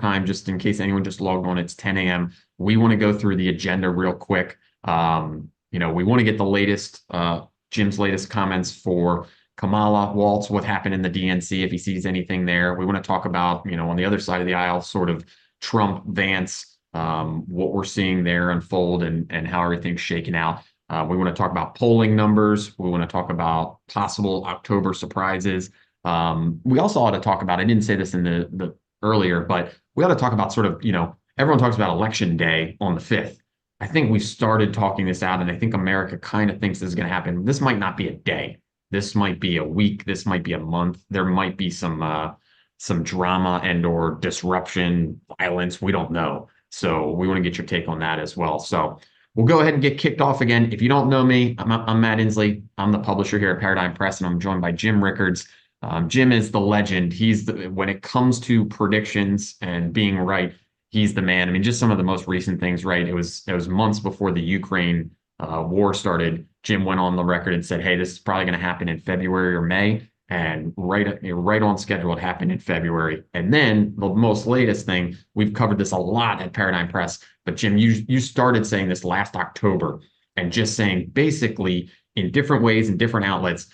time, just in case anyone just logged on, it's 10 a.m. We want to go through the agenda real quick. We want to get the latest, Jim's latest comments for Kamala, Waltz, what happened in the DNC, if he sees anything there. We want to talk about, on the other side of the aisle, sort of Trump, Vance, what we're seeing there unfold and how everything's shaken out. We want to talk about polling numbers. We want to talk about possible October surprises. We also ought to talk about, I didn't say this in the earlier, but we ought to talk about sort of, everyone talks about election day on the 5th. I think we started talking this out, and I think America kind of thinks this is going to happen. This might not be a day. This might be a week. This might be a month. There might be some drama and or disruption, violence. We don't know. So we want to get your take on that as well. So we'll go ahead and get kicked off again. If you don't know me, I'm Matt Inslee. I'm the publisher here at Paradigm Press, and I'm joined by Jim Rickards. Jim is the legend. When it comes to predictions and being right, he's the man. I mean, just some of the most recent things, right? It was months before the Ukraine war started. Jim went on the record and said, "Hey, this is probably going to happen in February or May," and right on schedule. It happened in February. And then the most latest thing, we've covered this a lot at Paradigm Press, but Jim, you started saying this last October and just saying basically in different ways and different outlets,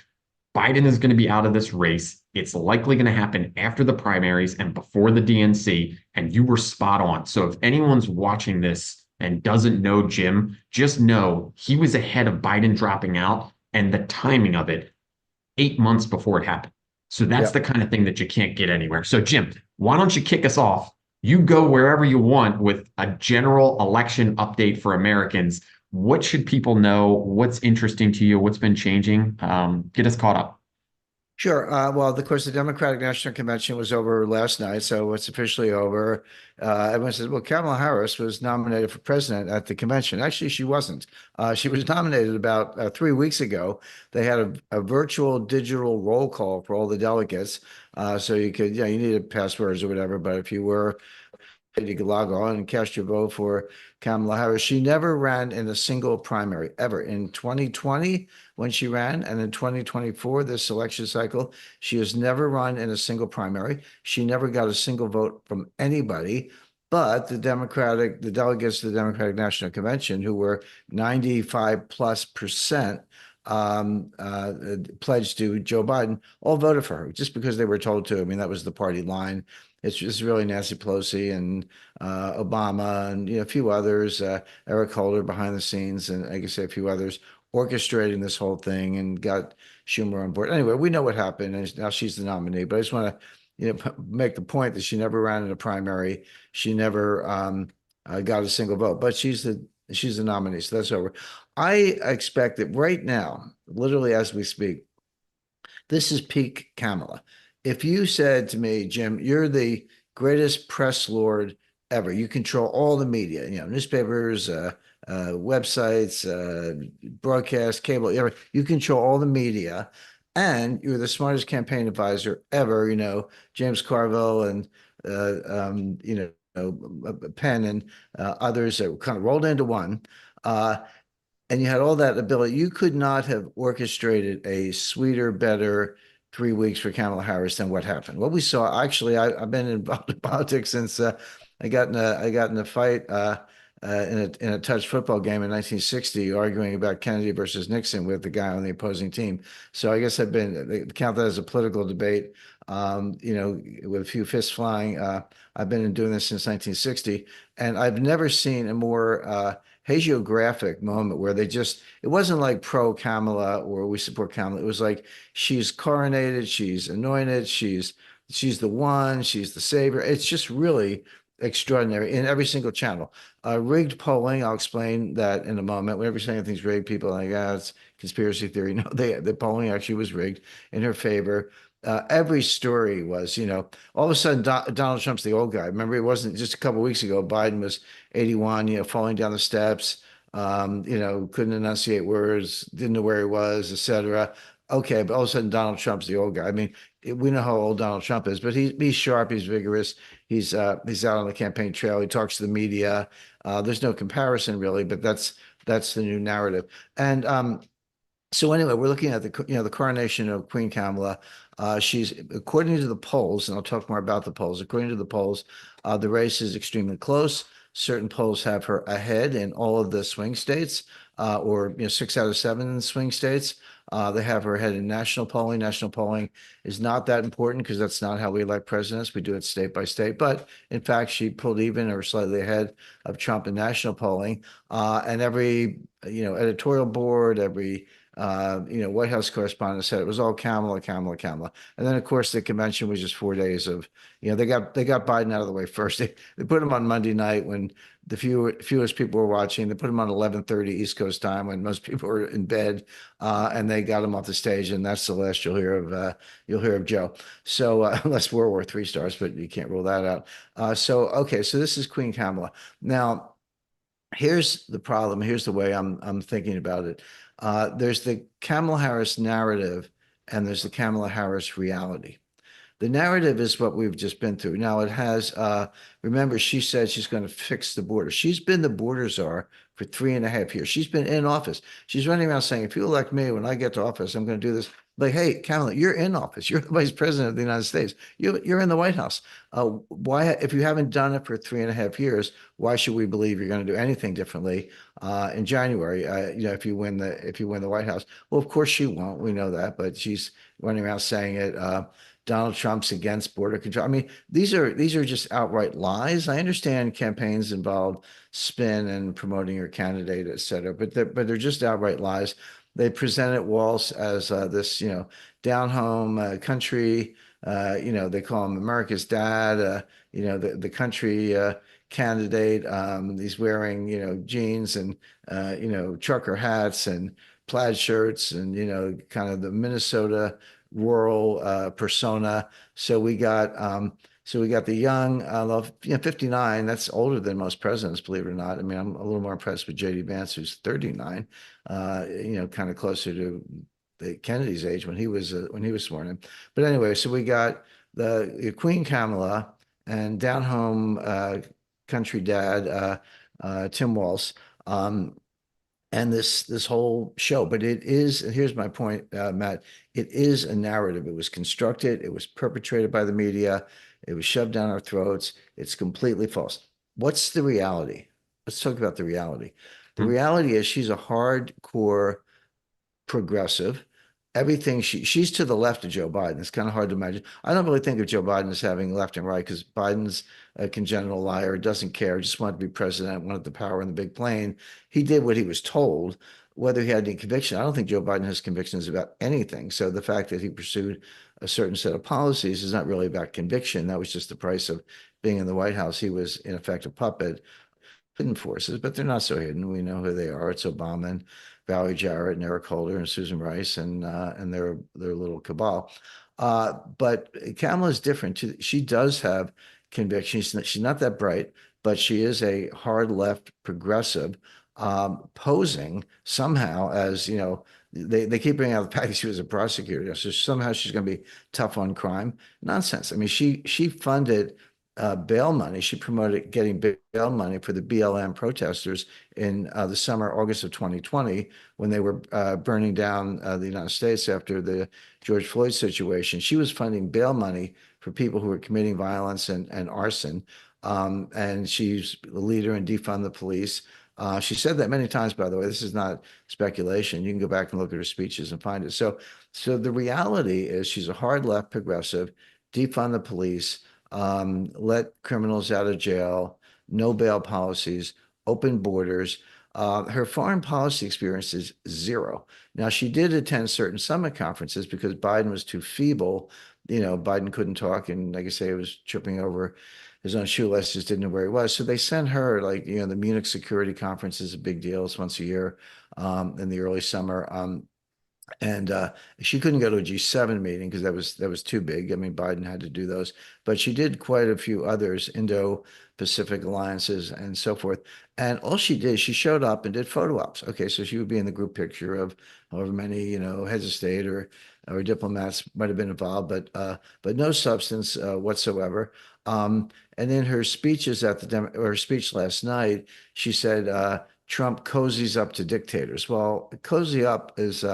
Biden is going to be out of this race. It's likely going to happen after the primaries and before the DNC. And you were spot on. So if anyone's watching this and doesn't know Jim, just know he was ahead of Biden dropping out and the timing of it 8 months before it happened. So that's the kind of thing that you can't get anywhere. So Jim, why don't you kick us off? You go wherever you want with a general election update for Americans. What should people know? What's interesting to you? What's been changing? Get us caught up. Sure. Well, of course, the Democratic National Convention was over last night, so it's officially over. Everyone says, well, Kamala Harris was nominated for president at the convention. Actually, she wasn't. She was nominated about 3 weeks ago. They had a virtual digital roll call for all the delegates. So you could, you needed passwords or whatever, but if you were, you could log on and cast your vote for Kamala Harris. She never ran in a single primary ever. In 2020, when she ran, and in 2024, this election cycle, she has never run in a single primary. She never got a single vote from anybody. But the delegates to the Democratic National Convention, who were 95+% pledged to Joe Biden, all voted for her just because they were told to. I mean, that was the party line. It's just really Nancy Pelosi and Obama and a few others, Eric Holder behind the scenes, and I guess a few others orchestrating this whole thing and got Schumer on board. Anyway, we know what happened, and now she's the nominee. But I just want to make the point that she never ran in a primary. She never got a single vote, but she's the nominee, so that's over. I expect that right now, literally as we speak, this is peak Kamala. If you said to me, Jim, you're the greatest press lord ever, you control all the media, newspapers, websites, broadcast, cable, you control all the media, and you're the smartest campaign advisor ever, James Carville and, Penn and others that kind of rolled into one. And you had all that ability. You could not have orchestrated a sweeter, better 3 weeks for Kamala Harris than what happened. What we saw, actually, I've been involved in politics since I got in a fight in a touch football game in 1960, arguing about Kennedy versus Nixon with the guy on the opposing team. So I guess they count that as a political debate. With a few fists flying. I've been doing this since 1960, and I've never seen a more hagiographic moment where it wasn't like pro Kamala or we support Kamala. It was like she's coronated, she's anointed, she's the one, she's the savior. It's just really extraordinary in every single channel. Rigged polling, I'll explain that in a moment. Whenever you say anything's rigged, people are like, it's conspiracy theory. No, the polling actually was rigged in her favor. Every story was, all of a sudden Donald Trump's the old guy. Remember, it wasn't just a couple of weeks ago. Biden was 81, falling down the steps, couldn't enunciate words, didn't know where he was, etc. Okay, but all of a sudden Donald Trump's the old guy. I mean, we know how old Donald Trump is, but he's sharp, he's vigorous, he's out on the campaign trail, he talks to the media. There's no comparison really, but that's the new narrative. And So anyway, we're looking at the coronation of Queen Kamala. She's according to the polls, and I'll talk more about the polls. According to the polls, the race is extremely close. Certain polls have her ahead in all of the swing states, or 6 out of 7 swing states. They have her ahead in national polling. National polling is not that important because that's not how we elect presidents. We do it state by state. But in fact, she pulled even or slightly ahead of Trump in national polling. And every editorial board, every White House correspondent said it was all Kamala, Kamala, Kamala. And then, of course, the convention was just 4 days of, they got Biden out of the way first. They put him on Monday night when the fewest people were watching. They put him on 11:30 East Coast time when most people were in bed, and they got him off the stage. And that's the last you'll hear of Joe. So unless World War III starts, but you can't rule that out. So this is Queen Kamala now. Here's the problem. Here's the way I'm thinking about it. There's the Kamala Harris narrative, and there's the Kamala Harris reality. The narrative is what we've just been through. Now it has, remember, she said she's going to fix the border. She's been the border czar for 3.5 years. She's been in office. She's running around saying, if you elect me, when I get to office, I'm going to do this. Like, hey, Kamala, you're in office. You're the vice president of the United States. You're in the White House. Why, if you haven't done it for 3.5 years, why should we believe you're going to do anything differently in January? If you win the White House. Well, of course she won't. We know that, but she's running around saying it. Donald Trump's against border control. I mean, these are just outright lies. I understand campaigns involve spin and promoting your candidate, et cetera, but they're just outright lies. They presented Walz as this, down home country. They call him America's dad. The country candidate. He's wearing, jeans and trucker hats and plaid shirts and kind of the Minnesota rural persona. So we got the young, 59. That's older than most presidents, believe it or not. I mean, I'm a little more impressed with J.D. Vance, who's 39. Kind of closer to the Kennedy's age when he was sworn in. But anyway, so we got the Queen Kamala and down home country dad Tim Walz. And this whole show. But it is, and here's my point, Matt, it is a narrative. It was constructed, it was perpetrated by the media, it was shoved down our throats. It's completely false. What's the reality? Let's talk about the reality. The Hmm. reality is she's a hardcore progressive. Everything she's to the left of Joe Biden. It's kind of hard to imagine. I don't really think of Joe Biden as having left and right because Biden's a congenital liar, doesn't care, just wanted to be president, wanted the power and the big plane. He did what he was told. Whether he had any conviction, I don't think Joe Biden has convictions about anything. So the fact that he pursued a certain set of policies is not really about conviction. That was just the price of being in the White House. He was in effect a puppet. Hidden forces, but they're not so hidden. We know who they are. It's Obama and Valerie Jarrett and Eric Holder and Susan Rice and their little cabal. But Kamala is different too. She does have conviction. She's not that bright, but she is a hard left progressive, posing somehow as they keep bringing out the fact that she was a prosecutor. So somehow she's going to be tough on crime. Nonsense. I mean, she funded bail money. She promoted getting bail money for the BLM protesters in the summer, August of 2020, when they were burning down the United States after the George Floyd situation. She was funding bail money for people who were committing violence and arson. And she's the leader in defund the police. She said that many times, by the way. This is not speculation. You can go back and look at her speeches and find it. So the reality is she's a hard left progressive, defund the police, let criminals out of jail, no bail policies, open borders. Her foreign policy experience is zero. Now, she did attend certain summit conferences because Biden was too feeble. Biden couldn't talk, and like I say, he was tripping over his own shoelaces, didn't know where he was. So they sent her, like, the Munich Security Conference is a big deal. It's once a year in the early summer. And she couldn't go to a G7 meeting because that was too big. I mean, Biden had to do those, but she did quite a few others, Indo-Pacific alliances and so forth. And all she did, she showed up and did photo ops. Okay, so she would be in the group picture of however many, heads of state or diplomats might have been involved, but no substance whatsoever. And in her speeches her speech last night, she said Trump cozies up to dictators. Well, cozy up is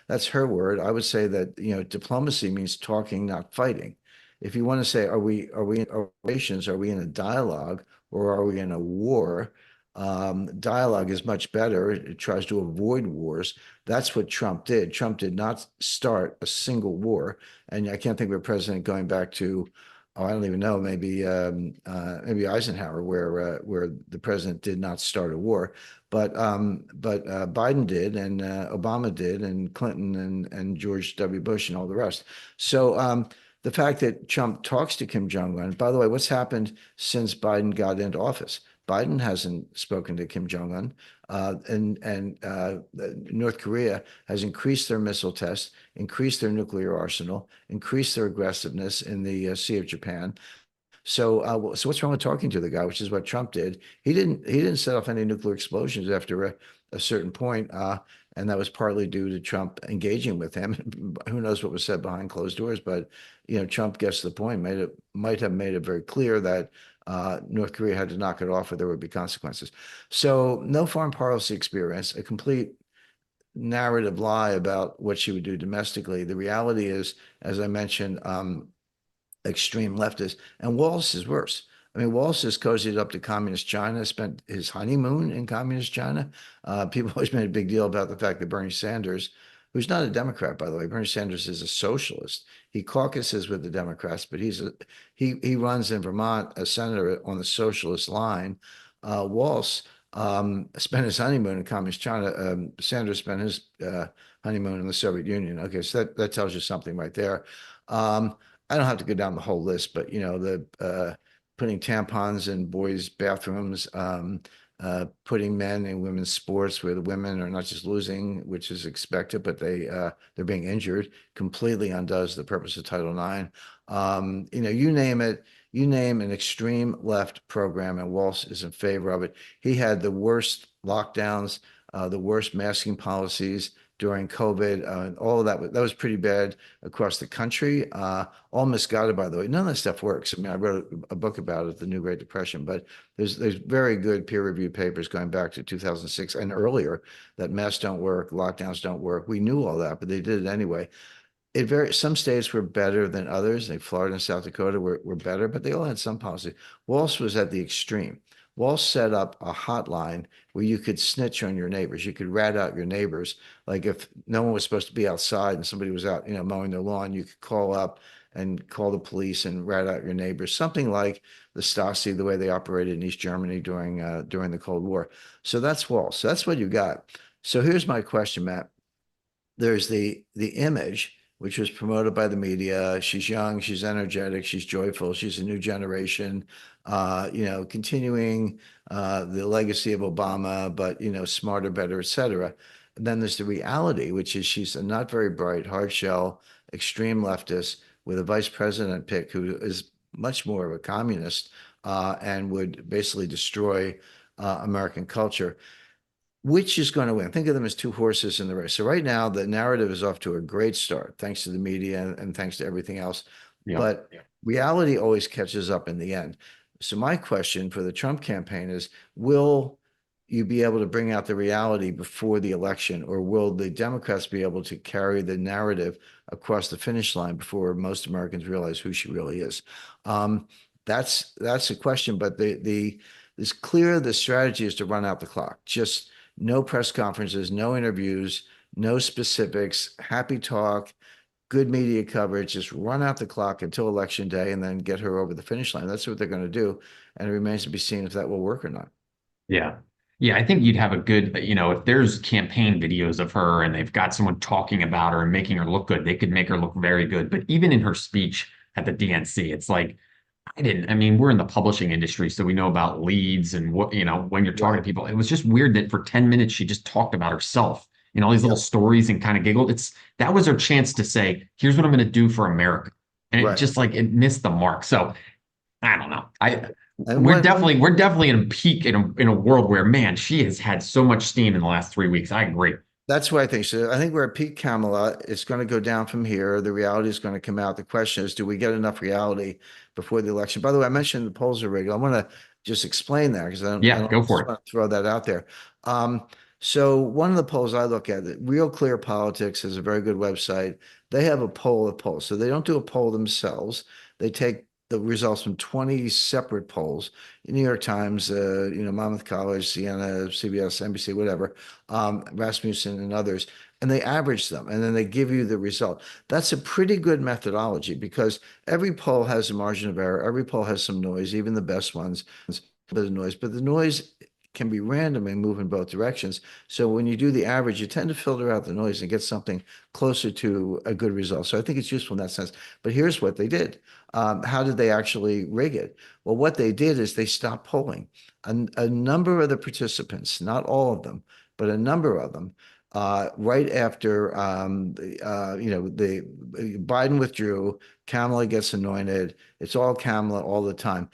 that's her word. I would say that, diplomacy means talking, not fighting. If you want to say, are we in relations, are we in a dialogue, or are we in a war? Dialogue is much better. It tries to avoid wars. That's what Trump did. Trump did not start a single war. And I can't think of a president going back to, oh, I don't even know, maybe Eisenhower, where the president did not start a war, but Biden did, and Obama did, and Clinton and George W. Bush and all the rest. So the fact that Trump talks to Kim Jong-un, by the way, what's happened since Biden got into office? Biden hasn't spoken to Kim Jong-un, and North Korea has increased their missile tests, increased their nuclear arsenal, increased their aggressiveness in the Sea of Japan. So what's wrong with talking to the guy, which is what Trump did. He didn't set off any nuclear explosions after a certain point, and that was partly due to Trump engaging with him. Who knows what was said behind closed doors, but Trump gets the point. Might have made it very clear that North Korea had to knock it off or there would be consequences. So no foreign policy experience, a complete narrative lie about what she would do domestically. The reality is, as I mentioned, extreme leftist, and Walz is worse. I mean, Walz is cozied up to communist China, spent his honeymoon in communist China. People always made a big deal about the fact that Bernie Sanders, who's not a Democrat, by the way, Bernie Sanders is a socialist. He caucuses with the Democrats, but he runs in Vermont as senator on the socialist line. Walz spent his honeymoon in communist China. Sanders spent his honeymoon in the Soviet Union. Okay, so that tells you something right there. I don't have to go down the whole list, but the putting tampons in boys' bathrooms, putting men in women's sports where the women are not just losing, which is expected, but they're being injured, completely undoes the purpose of Title IX. You name it, you name an extreme left program, and Walsh is in favor of it. He had the worst lockdowns, the worst masking policies during COVID. All of that was pretty bad across the country. All misguided, by the way. None of that stuff works. I mean, I wrote a book about it, The New Great Depression, but there's very good peer-reviewed papers going back to 2006 and earlier that masks don't work, lockdowns don't work. We knew all that, but they did it anyway. Some states were better than others. Like Florida and South Dakota were better, but they all had some policy. Walsh was at the extreme. Walsh set up a hotline where you could snitch on your neighbors. You could rat out your neighbors. Like if no one was supposed to be outside and somebody was out, mowing their lawn, you could call up and call the police and rat out your neighbors. Something like the Stasi, the way they operated in East Germany during the Cold War. So that's Walsh. So that's what you got. So here's my question, Matt. There's the image, which was promoted by the media. She's young, she's energetic, she's joyful, she's a new generation, continuing the legacy of Obama, but smarter, better, etc. Then there's the reality, which is she's a not very bright, hard shell, extreme leftist with a vice president pick who is much more of a communist and would basically destroy American culture. Which is going to win? Think of them as two horses in the race. So right now, the narrative is off to a great start, thanks to the media and thanks to everything else. Yeah. But reality always catches up in the end. So my question for the Trump campaign is, will you be able to bring out the reality before the election, or will the Democrats be able to carry the narrative across the finish line before most Americans realize who she really is? That's a question, but it's clear the strategy is to run out the clock. Just no press conferences, no interviews, no specifics, happy talk, good media coverage, just run out the clock until election day and then get her over the finish line. That's what they're going to do. And it remains to be seen if that will work or not. Yeah. Yeah, I think you'd have a good, if there's campaign videos of her and they've got someone talking about her and making her look good, they could make her look very good. But even in her speech at the DNC, it's like, I mean, we're in the publishing industry, so we know about leads and what, when you're talking to people. It was just weird that for 10 minutes she just talked about herself, all these little stories and kind of giggled. That was her chance to say, here's what I'm going to do for America. And it just it missed the mark. So I don't know. We're definitely in a peak in a world where, man, she has had so much steam in the last 3 weeks. I agree. That's what I think. So I think we're at peak Kamala. It's going to go down from here. The reality is going to come out. The question is, do we get enough reality before the election? By the way, I mentioned the polls are rigged. I want to just explain that because I Yeah, don't go for just it. want to throw that out there. So one of the polls I look at, Real Clear Politics is a very good website. They have a poll of polls. So they don't do a poll themselves. They take the results from 20 separate polls, New York Times, Monmouth College, Siena, CBS, NBC, whatever, Rasmussen and others, and they average them, and then they give you the result. That's a pretty good methodology because every poll has a margin of error. Every poll has some noise, even the best ones, a bit of noise, but the noise can be random and move in both directions. So when you do the average, you tend to filter out the noise and get something closer to a good result. So I think it's useful in that sense. But here's what they did. How did they actually rig it? Well, what they did is they stopped polling. A number of the participants, not all of them, but a number of them, right after the Biden withdrew, Kamala gets anointed. It's all Kamala all the time.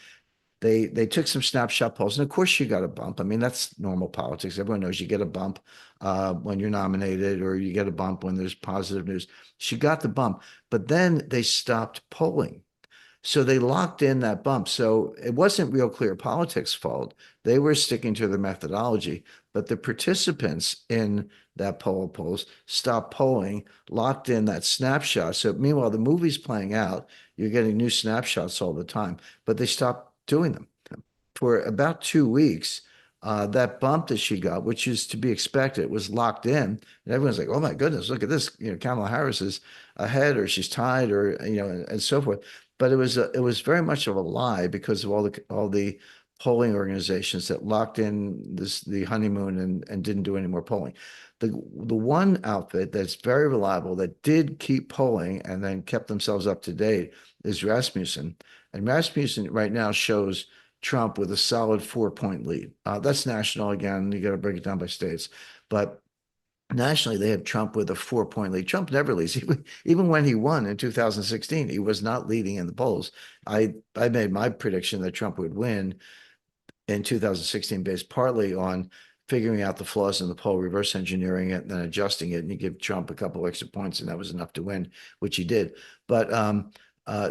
They took some snapshot polls, and of course she got a bump. I mean, that's normal politics. Everyone knows you get a bump when you're nominated, or you get a bump when there's positive news. She got the bump, but then they stopped polling. So they locked in that bump. So it wasn't Real Clear Politics' fault. They were sticking to the methodology, but the participants in that polls stopped polling, locked in that snapshot. So meanwhile, the movie's playing out. You're getting new snapshots all the time, but they stopped doing them. For about 2 weeks, that bump that she got, which is to be expected, was locked in. And everyone's like, oh my goodness, look at this. Kamala Harris is ahead or she's tied or, and so forth. But it was very much of a lie because of all the polling organizations that locked in the honeymoon and didn't do any more polling. The one outfit that's very reliable that did keep polling and then kept themselves up to date is Rasmussen. And Rasmussen right now shows Trump with a solid 4-point lead. That's national again. You got to break it down by states. But nationally, they have Trump with a 4-point lead. Trump never leads. Even when he won in 2016, he was not leading in the polls. I made my prediction that Trump would win in 2016 based partly on figuring out the flaws in the poll, reverse engineering it, and then adjusting it. And you give Trump a couple extra points, and that was enough to win, which he did. But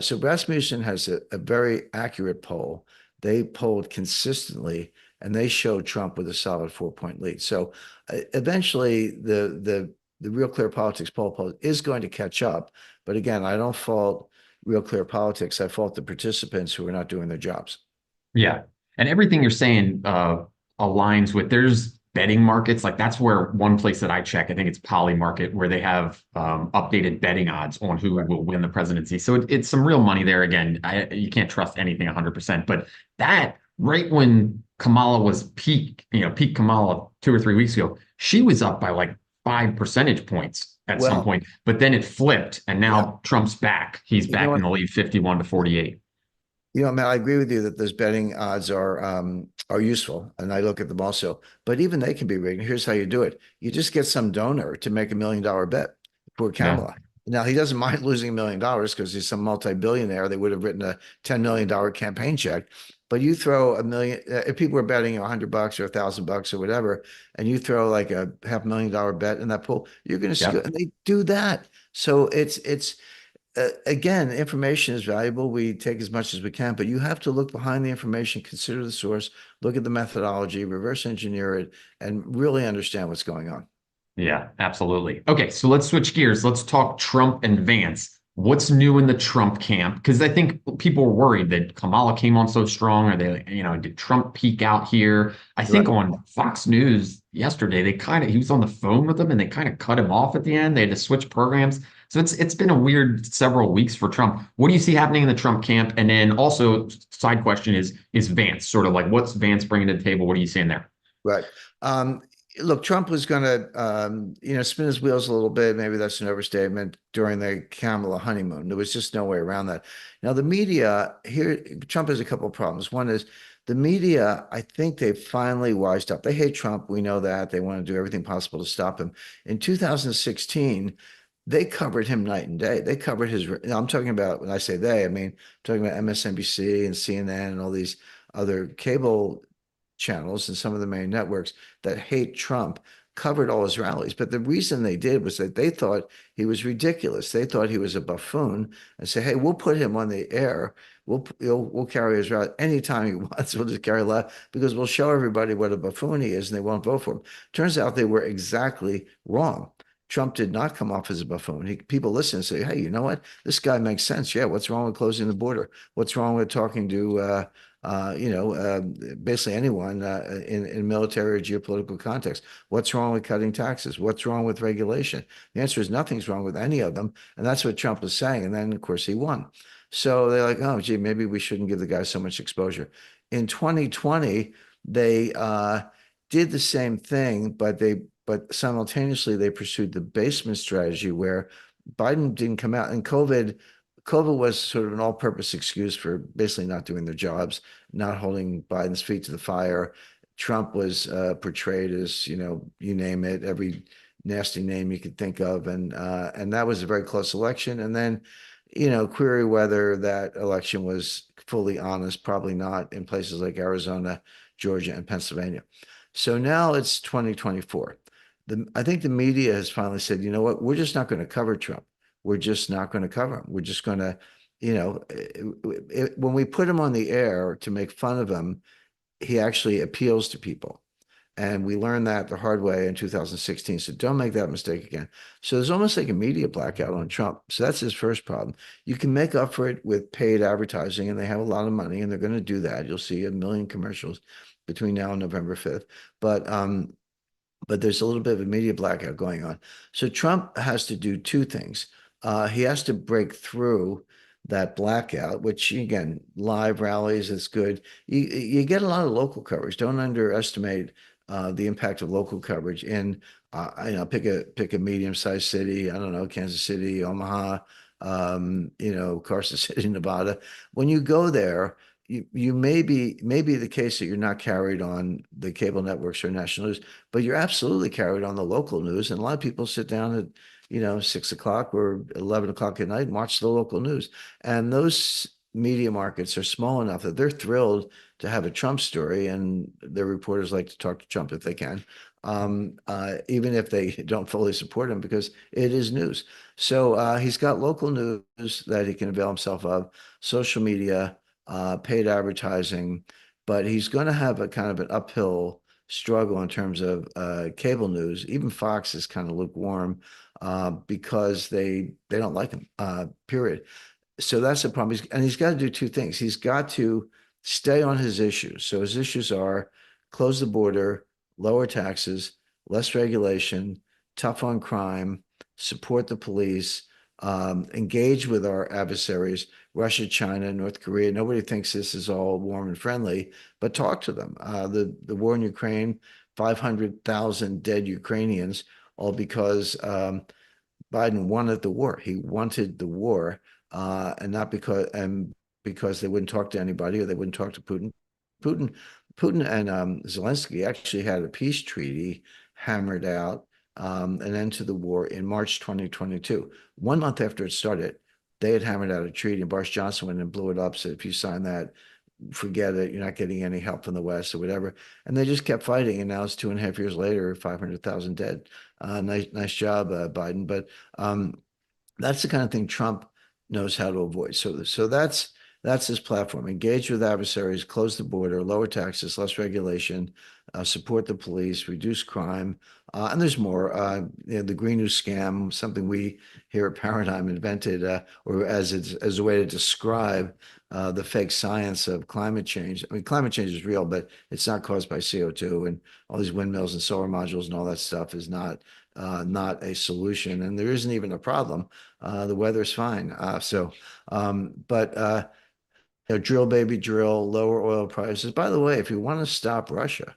so Rasmussen has a very accurate poll. They polled consistently, and they showed Trump with a solid 4-point lead. So eventually, the Real Clear Politics poll is going to catch up. But again, I don't fault Real Clear Politics. I fault the participants who are not doing their jobs. Yeah. And everything you're saying aligns with there's betting markets. Like that's where one place that I check, I think it's Poly Market, where they have updated betting odds on who Right. will win the presidency. So it's some real money there. Again, you can't trust anything 100%. But that right when Kamala was peak Kamala 2 or 3 weeks ago, she was up by like 5 percentage points at some Well, point. But then it flipped, and yeah. now Trump's back. He's You know back in what? the lead, 51 to 48. Matt, I agree with you that those betting odds are useful, and I look at them also. But even they can be rigged. Here's how you do it: you just get some donor to make $1 million bet for Yeah. Kamala. Now he doesn't mind losing $1 million because he's some multi-billionaire. They would have written a $10 million campaign check. But you throw a million, if people are betting $100 or $1,000 or whatever, and you throw like a $500,000 bet in that pool, you're going to see, Yeah. and they do that. So it's again, information is valuable. We take as much as we can, but you have to look behind the information, consider the source, look at the methodology, reverse engineer it, and really understand what's going on. Yeah, absolutely. Okay, so let's switch gears. Let's talk Trump and Vance. What's new in the Trump camp? Because I think people were worried that Kamala came on so strong. Or they, did Trump peak out here? I think Right. on Fox News yesterday, he was on the phone with them and they kind of cut him off at the end. They had to switch programs. So it's been a weird several weeks for Trump. What do you see happening in the Trump camp? And then also, side question is Vance sort of like what's Vance bringing to the table? What are you saying there? Right. Look, Trump was going to, spin his wheels a little bit. Maybe that's an overstatement during the Kamala honeymoon. There was just no way around that. Now, the media here, Trump has a couple of problems. One is the media, I think they finally wised up. They hate Trump. We know that. They want to do everything possible to stop him. In 2016, they covered him night and day. They covered his, I'm talking about, when I say they, I mean, I'm talking about MSNBC and CNN and all these other cable channels and some of the main networks that hate Trump. covered all his rallies. But the reason they did was that they thought he was ridiculous. They thought he was a buffoon and say, hey, we'll put him on the air. We'll carry his rally anytime he wants. We'll just carry loud because we'll show everybody what a buffoon he is and they won't vote for him. Turns out they were exactly wrong. Trump did not come off as a buffoon. People listen and say, hey, you know what? This guy makes sense. Yeah, what's wrong with closing the border? What's wrong with talking to, basically anyone in military or geopolitical context? What's wrong with cutting taxes? What's wrong with regulation? The answer is nothing's wrong with any of them. And that's what Trump was saying. And then, of course, he won. So they're like, oh, gee, maybe we shouldn't give the guy so much exposure. In 2020, they did the same thing, but simultaneously they pursued the basement strategy where Biden didn't come out, and COVID was sort of an all-purpose excuse for basically not doing their jobs, not holding Biden's feet to the fire. Trump was portrayed as, you name it, every nasty name you could think of, and that was a very close election. And then, query whether that election was fully honest, probably not in places like Arizona, Georgia, and Pennsylvania. So now it's 2024. I think the media has finally said, you know what, we're just not going to cover Trump. We're just not going to cover him. We're just going to, when we put him on the air to make fun of him, he actually appeals to people. And we learned that the hard way in 2016. So don't make that mistake again. So there's almost like a media blackout on Trump. So that's his first problem. You can make up for it with paid advertising, and they have a lot of money, and they're going to do that. You'll see a million commercials between now and November 5th. But there's a little bit of a media blackout going on. So Trump has to do two things. He has to break through that blackout, which again, live rallies is good. You get a lot of local coverage. Don't underestimate the impact of local coverage in, pick a medium-sized city. I don't know, Kansas City, Omaha, Carson City, Nevada. When you go there, you may be the case that you're not carried on the cable networks or national news, but you're absolutely carried on the local news. And a lot of people sit down at 6 o'clock or 11 o'clock at night and watch the local news. And those media markets are small enough that they're thrilled to have a Trump story, and their reporters like to talk to Trump if they can, even if they don't fully support him, because it is news. So he's got local news that he can avail himself of, social media, paid advertising, but he's going to have a kind of an uphill struggle in terms of cable news. Even Fox is kind of lukewarm because they don't like him, period. So that's the problem. And he's got to do two things. He's got to stay on his issues. So his issues are close the border, lower taxes, less regulation, tough on crime, support the police, engage with our adversaries, Russia, China, North Korea. Nobody thinks this is all warm and friendly, but talk to them. The war in Ukraine, 500,000 dead Ukrainians, all because Biden wanted the war. He wanted the war, and not because they wouldn't talk to anybody or they wouldn't talk to Putin. Putin, Putin and Zelensky actually had a peace treaty hammered out, an end to the war in March 2022. 1 month after it started, they had hammered out a treaty, and Boris Johnson went and blew it up. Said, if you sign that, forget it. You're not getting any help from the West or whatever. And they just kept fighting. And now it's 2.5 years later, 500,000 dead. Nice job, Biden. But that's the kind of thing Trump knows how to avoid. So that's his platform. Engage with adversaries, close the border, lower taxes, less regulation, support the police, reduce crime. And there's more. The Green New Scam, something we here at Paradigm invented, or as a way to describe the fake science of climate change. I mean, climate change is real, but it's not caused by CO2, and all these windmills and solar modules and all that stuff is not a solution. And there isn't even a problem. The weather's fine. But drill, baby, drill, lower oil prices. By the way, if you want to stop Russia,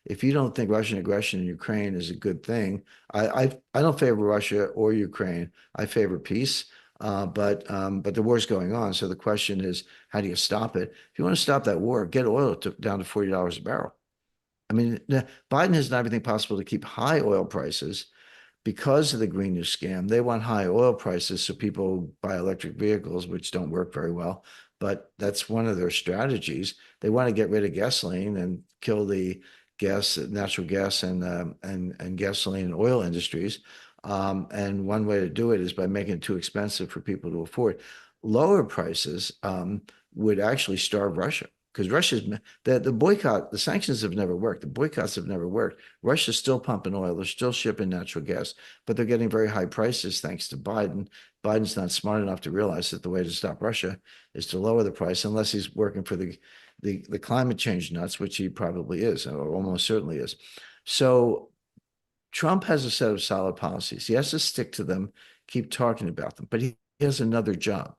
if you don't think Russian aggression in Ukraine is a good thing, I don't favor Russia or Ukraine. I favor peace. But the war's going on. So the question is, how do you stop it? If you want to stop that war, get oil down to $40 a barrel. I mean, Biden has done everything possible to keep high oil prices because of the Green New Scam. They want high oil prices so people buy electric vehicles, which don't work very well. But that's one of their strategies. They want to get rid of gasoline and kill the gas, natural gas, and gasoline and oil industries. And one way to do it is by making it too expensive for people to afford. Lower prices would actually starve Russia because the boycott, the sanctions have never worked. The boycotts have never worked. Russia's still pumping oil. They're still shipping natural gas, but they're getting very high prices thanks to Biden. Biden's not smart enough to realize that the way to stop Russia is to lower the price, unless he's working for the climate change nuts, which he probably is, or almost certainly is. So Trump has a set of solid policies. He has to stick to them, keep talking about them, but he has another job.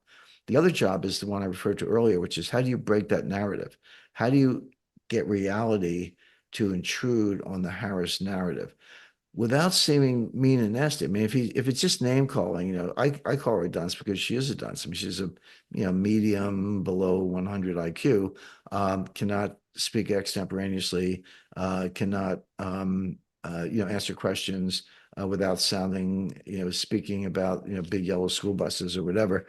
The other job is the one I referred to earlier, which is how do you break that narrative? How do you get reality to intrude on the Harris narrative without seeming mean and nasty? I mean, if it's just name calling, I call her a dunce because she is a dunce. I mean, she's a medium below 100 IQ, cannot speak extemporaneously, cannot answer questions without sounding, speaking about, big yellow school buses or whatever.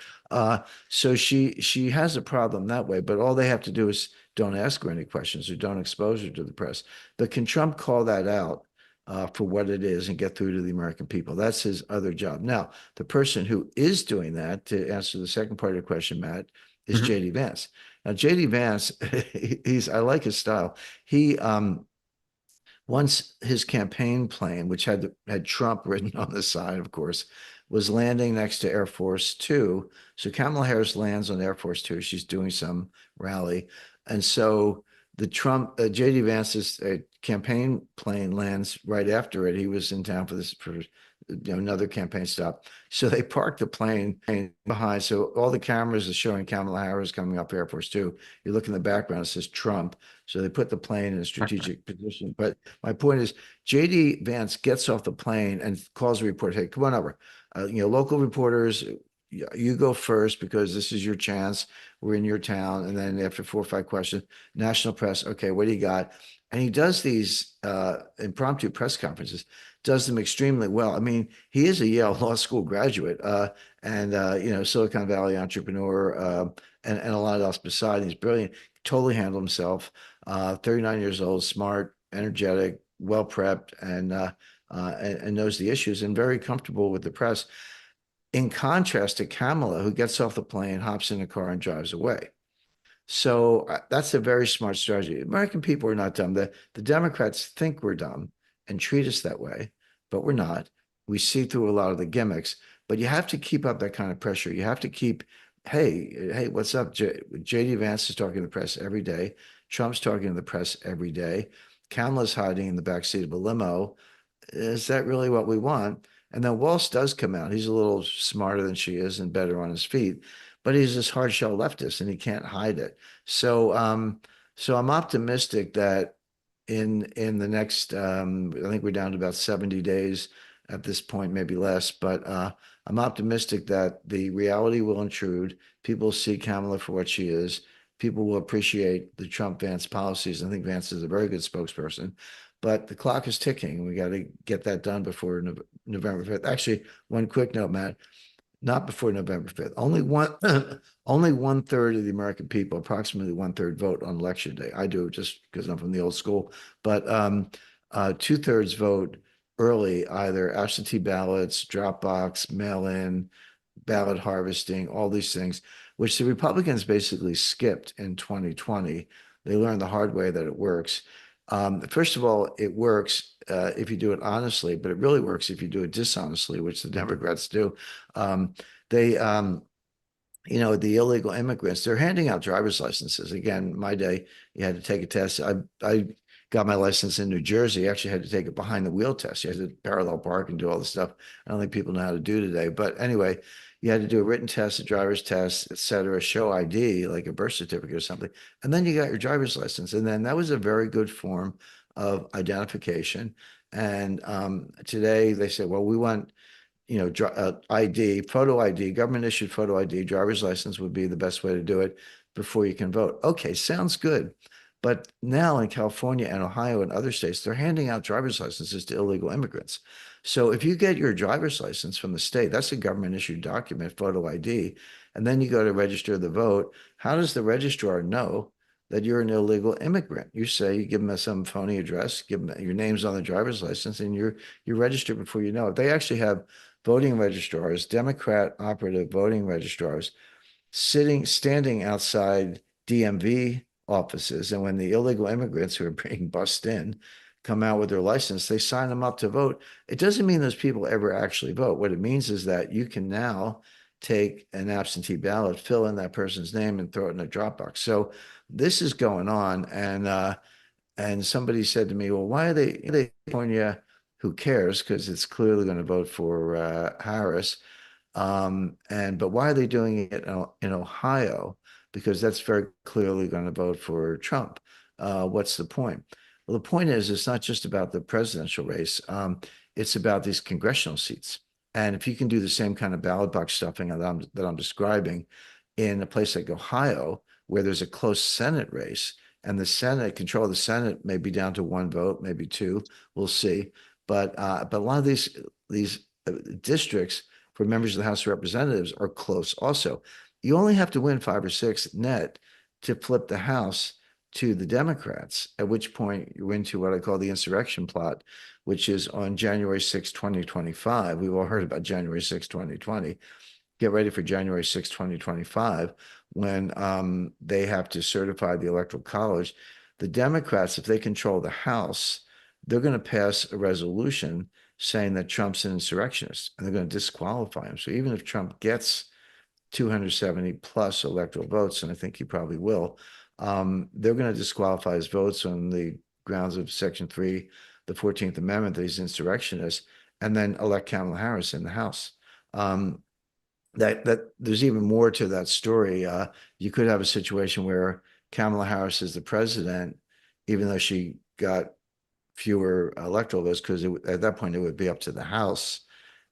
So she has a problem that way, but all they have to do is don't ask her any questions or don't expose her to the press. But can Trump call that out for what it is and get through to the American people? That's his other job. Now, the person who is doing that, to answer the second part of the question, Matt, is Mhm. JD Vance. Now, JD Vance, I like his style. He once his campaign plane, which had Trump written on the side, of course, was landing next to Air Force Two. So Kamala Harris lands on Air Force Two. She's doing some rally, and so the Trump JD Vance's campaign plane lands right after it. He was in town for another campaign stop. So they parked the plane behind. So all the cameras are showing Kamala Harris coming up Air Force Two. You look in the background, it says Trump. So they put the plane in a strategic position. But my point is, JD Vance gets off the plane and calls a reporter, "Hey, come on over. Local reporters, you go first because this is your chance. We're in your town." And then after 4 or 5 questions, national press, "Okay, what do you got?" And he does these impromptu press conferences, does them extremely well. I mean, he is a Yale Law School graduate, and Silicon Valley entrepreneur, and a lot else beside. He's brilliant. Totally handled himself. 39 years old, smart, energetic, well prepped, and knows the issues and very comfortable with the press. In contrast to Kamala, who gets off the plane, hops in a car, and drives away. So that's a very smart strategy. American people are not dumb. The Democrats think we're dumb and treat us that way, but we're not. We see through a lot of the gimmicks, but you have to keep up that kind of pressure. You have to keep, hey, what's up? JD Vance is talking to the press every day. Trump's talking to the press every day. Kamala's hiding in the backseat of a limo. Is that really what we want? And then Walsh does come out. He's a little smarter than she is and better on his feet, but he's this hard shell leftist and he can't hide it. So I'm optimistic that in the next, I think we're down to about 70 days at this point, maybe less, but I'm optimistic that the reality will intrude. People see Kamala for what she is. People will appreciate the Trump Vance policies. I think Vance is a very good spokesperson, but the clock is ticking. We got to get that done before November 5th. Actually, one quick note, Matt, not before November 5th. Only one, only 1/3 of the American people, approximately 1/3, vote on election day. I do just because I'm from the old school, but 2/3 vote early, either absentee ballots, drop box, mail-in, ballot harvesting, all these things, which the Republicans basically skipped in 2020. They learned the hard way that it works. First of all, it works if you do it honestly, but it really works if you do it dishonestly, which the Democrats do. They, the illegal immigrants, they're handing out driver's licenses. Again, my day, you had to take a test. I got my license in New Jersey. I actually had to take a behind the wheel test. You had to parallel park and do all the stuff I don't think people know how to do today. But anyway, you had to do a written test, a driver's test, et cetera, show ID, like a birth certificate or something. And then you got your driver's license. And then that was a very good form of identification. And today they say, well, we want ID, photo ID, government issued photo ID, driver's license would be the best way to do it before you can vote. Okay, sounds good. But now in California and Ohio and other states, they're handing out driver's licenses to illegal immigrants. So if you get your driver's license from the state, that's a government issued document, photo ID, and then you go to register the vote. How does the registrar know that you're an illegal immigrant. You say you give them some phony address, give them your name's on the driver's license, and you're registered before you know it. They actually have voting registrars, Democrat operative voting registrars, standing outside DMV offices. And when the illegal immigrants who are being bussed in come out with their license, they sign them up to vote. It doesn't mean those people ever actually vote. What it means is that you can now take an absentee ballot, fill in that person's name, and throw it in a Dropbox. So this is going on, and somebody said to me, "Well, why are they California? Who cares? Because it's clearly going to vote for Harris." But why are they doing it in Ohio? Because that's very clearly going to vote for Trump. What's the point? Well, the point is, it's not just about the presidential race. It's about these congressional seats. And if you can do the same kind of ballot box stuffing that I'm describing in a place like Ohio, where there's a close Senate race, and the Senate control of the Senate may be down to one vote, maybe two, we'll see. But a lot of these districts for members of the House of Representatives are close also. You only have to win 5 or 6 net to flip the House to the Democrats, at which point you're into what I call the insurrection plot, which is on January 6, 2025. We've all heard about January 6, 2020. Get ready for January 6, 2025, when they have to certify the Electoral College. The Democrats, if they control the House, they're going to pass a resolution saying that Trump's an insurrectionist, and they're going to disqualify him. So even if Trump gets 270 plus electoral votes, and I think he probably will, they're going to disqualify his votes on the grounds of Section 3, the 14th Amendment, that he's insurrectionist, and then elect Kamala Harris in the House. That there's even more to that story. You could have a situation where Kamala Harris is the president, even though she got fewer electoral votes, because at that point it would be up to the House,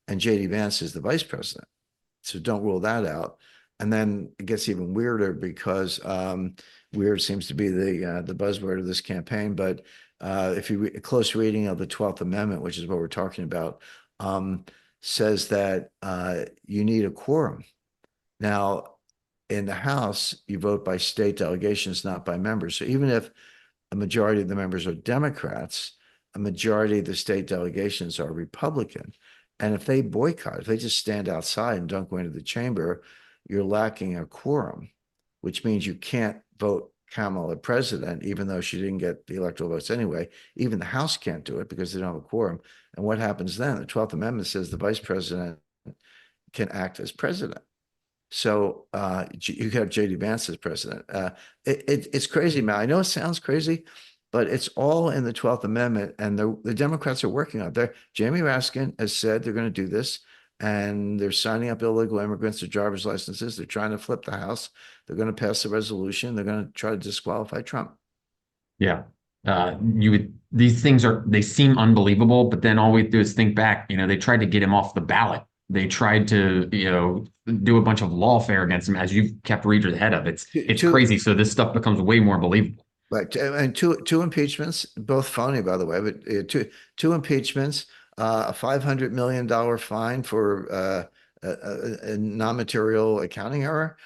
and JD Vance is the vice president. So don't rule that out. And then it gets even weirder because weird seems to be the buzzword of this campaign. But if you a close reading of the 12th Amendment, which is what we're talking about, says that you need a quorum. Now, in the House, you vote by state delegations, not by members. So even if a majority of the members are Democrats, a majority of the state delegations are Republican. And if they boycott, if they just stand outside and don't go into the chamber, you're lacking a quorum, which means you can't vote Kamala president, even though she didn't get the electoral votes anyway. Even the House can't do it because they don't have a quorum. And what happens then? The 12th Amendment says the vice president can act as president. So you have JD Vance as president. It's crazy, man. I know it sounds crazy, but it's all in the 12th Amendment, and the Democrats are working on it. Jamie Raskin has said they're going to do this, and they're signing up illegal immigrants to driver's licenses. They're trying to flip the House. They're going to pass a resolution. They're going to try to disqualify Trump. Yeah. These things they seem unbelievable, but then all we do is think back, they tried to get him off the ballot. They tried to, do a bunch of lawfare against him, as you've kept readers ahead of. It's crazy. So this stuff becomes way more believable. Right, and two impeachments, both phony, by the way, but two impeachments, a $500 million fine for a non-material accounting error,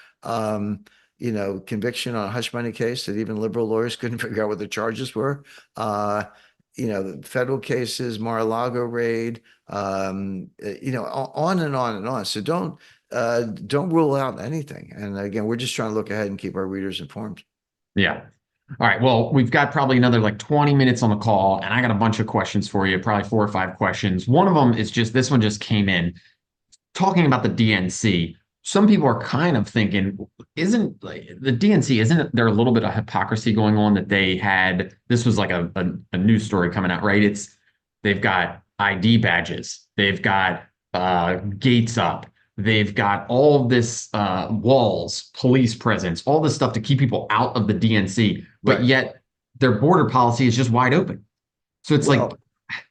conviction on a hush money case that even liberal lawyers couldn't figure out what the charges were. Federal cases, Mar-a-Lago raid, on and on and on. So don't rule out anything. And again, we're just trying to look ahead and keep our readers informed. Yeah. All right. Well, we've got probably another like 20 minutes on the call, and I got a bunch of questions for you, probably 4 or 5 questions. One of them is this one just came in talking about the DNC. Some people are kind of thinking, isn't like the DNC, isn't there a little bit of hypocrisy going on that this was like a news story coming out, right? They've got ID badges, they've got gates up, they've got all of this walls, police presence, all this stuff to keep people out of the DNC, but Right. yet their border policy is just wide open. So it's like,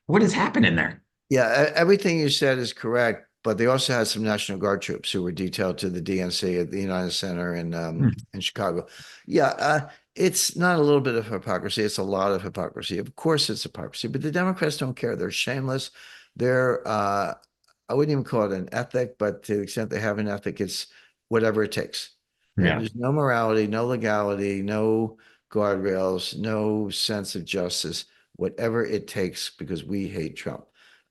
what is happening there? Yeah, everything you said is correct, but they also had some National Guard troops who were detailed to the DNC at the United Center in Chicago. Yeah, it's not a little bit of hypocrisy; it's a lot of hypocrisy. Of course, it's hypocrisy, but the Democrats don't care. They're shameless. They're I wouldn't even call it an ethic, but to the extent they have an ethic, it's whatever it takes. Yeah. There's no morality, no legality, no guardrails, no sense of justice, whatever it takes because we hate Trump.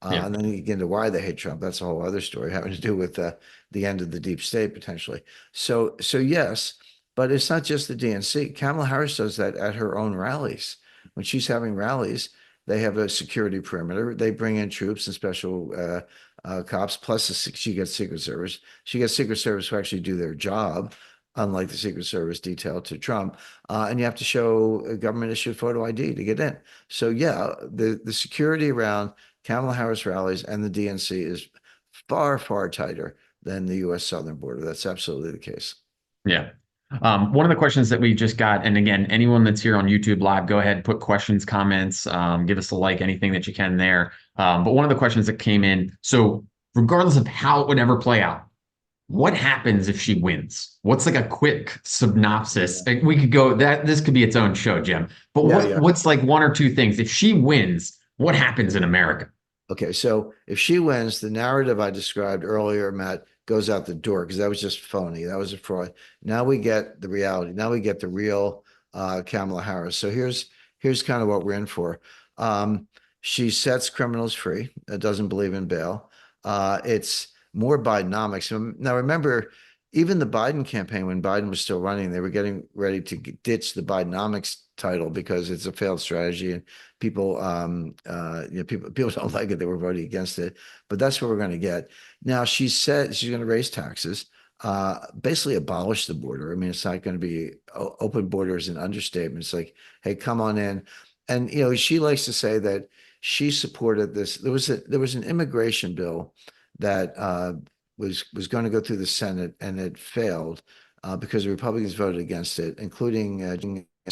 Yeah. And then you get into why they hate Trump. That's a whole other story having to do with the end of the deep state potentially. So yes, but it's not just the DNC. Kamala Harris does that at her own rallies. When she's having rallies, they have a security perimeter. They bring in troops and special cops. Plus, she gets Secret Service. She gets Secret Service who actually do their job, unlike the Secret Service detailed to Trump. And you have to show a government issued photo ID to get in. So yeah, the security around Kamala Harris rallies and the DNC is far, far tighter than the U.S. southern border. That's absolutely the case. Yeah. One of the questions that we just got, and again, anyone that's here on YouTube Live, go ahead, put questions, comments, give us a like, anything that you can there. But one of the questions that came in, so regardless of how it would ever play out, what happens if she wins? What's like a quick synopsis? Like, we could go that this could be its own show, Jim. But Yeah, yeah. what's like one or two things? If she wins, what happens in America? Okay, so if she wins, the narrative I described earlier, Matt, goes out the door because that was just phony. That was a fraud. Now we get the reality. Now we get the real Kamala Harris. So here's kind of what we're in for. Um, she sets criminals free. Doesn't believe in bail. It's more Bidenomics. Now remember, even the Biden campaign, when Biden was still running, they were getting ready to ditch the Bidenomics title because it's a failed strategy and people don't like it. They were voting against it, but that's what we're going to get. Now she said she's going to raise taxes, basically abolish the border. I mean, it's not going to be open borders and understatement. It's like, hey, come on in. And she likes to say that she supported this. There was an immigration bill that was going to go through the Senate and it failed because the Republicans voted against it, including